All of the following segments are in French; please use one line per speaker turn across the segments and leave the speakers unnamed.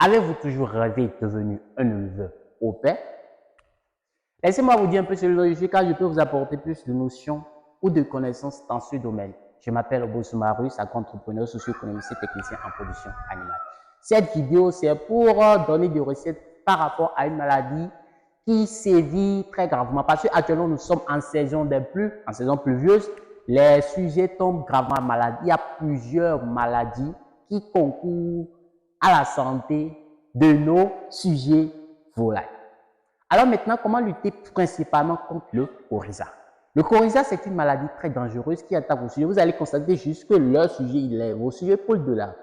Avez-vous toujours rêvé de devenir un éleveur au pair? Laissez-moi vous dire un peu sur le sujet car je peux vous apporter plus de notions ou de connaissances dans ce domaine. Je m'appelle Obosoumarus, agro-entrepreneur socio-économiste et technicien en production animale. Cette vidéo, c'est pour donner des recettes par rapport à une maladie qui sévit très gravement. Parce qu'actuellement, nous sommes en saison des pluies, en saison pluvieuse. Les sujets tombent gravement malades. Il y a plusieurs maladies qui concourent à la santé de nos sujets volailles. Alors maintenant, comment lutter principalement contre le coryza? Le coryza, c'est une maladie très dangereuse qui attaque vos sujets. Vous allez constater juste que leur sujet, vos sujets coulent de larmes.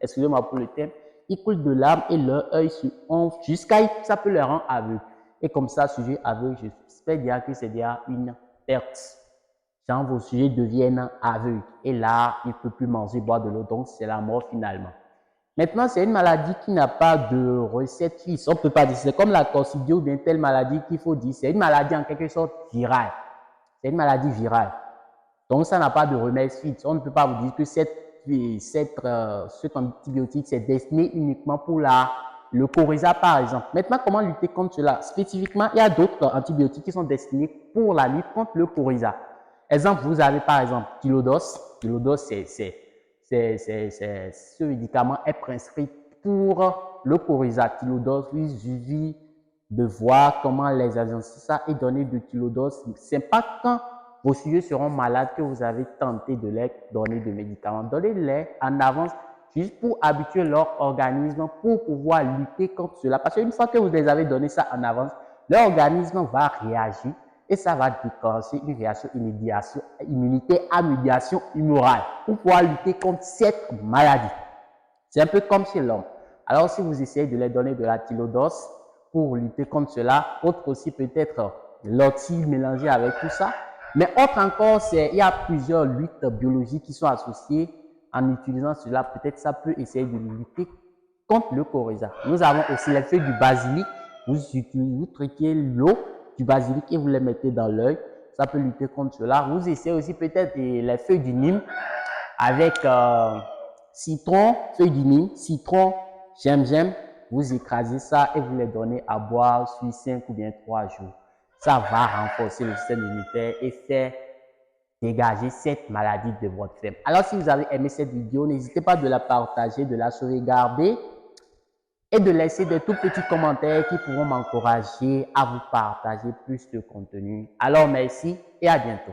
Excusez-moi pour le terme. Ils coulent de larmes et leur œil se gonfle jusqu'à ça peut leur rendre aveugle. Et comme ça, sujet aveugle, j'espère dire que c'est déjà une perte. Genre, vos sujets deviennent aveugles. Et là, il ne peut plus manger, boire de l'eau. Donc, c'est la mort finalement. Maintenant, c'est une maladie qui n'a pas de recette fixe. On ne peut pas dire, c'est comme la coccidio ou une telle maladie qu'il faut dire. C'est une maladie en quelque sorte virale. C'est une maladie virale. Donc, ça n'a pas de remède fixe. On ne peut pas vous dire que cet antibiotique, c'est destiné uniquement pour le coryza, par exemple. Maintenant, comment lutter contre cela? Spécifiquement, il y a d'autres antibiotiques qui sont destinés pour la lutte contre le coryza. Exemple, vous avez par exemple Tylodos. Tylodos, ce médicament est prescrit pour le coryza. Tylodos, il suffit de voir comment les agencer ça et donner de Tylodos. Ce n'est pas quand vos sujets seront malades que vous avez tenté de leur donner des médicaments. Donnez-les en avance juste pour habituer leur organisme pour pouvoir lutter contre cela. Parce qu'une fois que vous les avez donné ça en avance, leur organisme va réagir et ça va déclencher une réaction immunité à médiation humorale pour pouvoir lutter contre cette maladie. C'est un peu comme chez l'homme. Alors, si vous essayez de leur donner de la Tylodos pour lutter contre cela, autre aussi peut-être l'ortie mélangée avec tout ça. Mais autre encore, il y a plusieurs luttes biologiques qui sont associées en utilisant cela. Peut-être ça peut essayer de lutter contre le coryza. Nous avons aussi les feuilles du basilic. Vous traitez l'eau du basilic et vous les mettez dans l'œil. Ça peut lutter contre cela. Vous essayez aussi peut-être les feuilles du Nîmes avec citron, feuilles du Nîmes, citron, gingembre. Vous écrasez ça et vous les donnez à boire sur 5 ou bien 3 jours. Ça va renforcer le système immunitaire et faire dégager cette maladie de votre ferme. Alors, si vous avez aimé cette vidéo, n'hésitez pas de la partager, de la sauvegarder et de laisser des tout petits commentaires qui pourront m'encourager à vous partager plus de contenu. Alors, merci et à bientôt.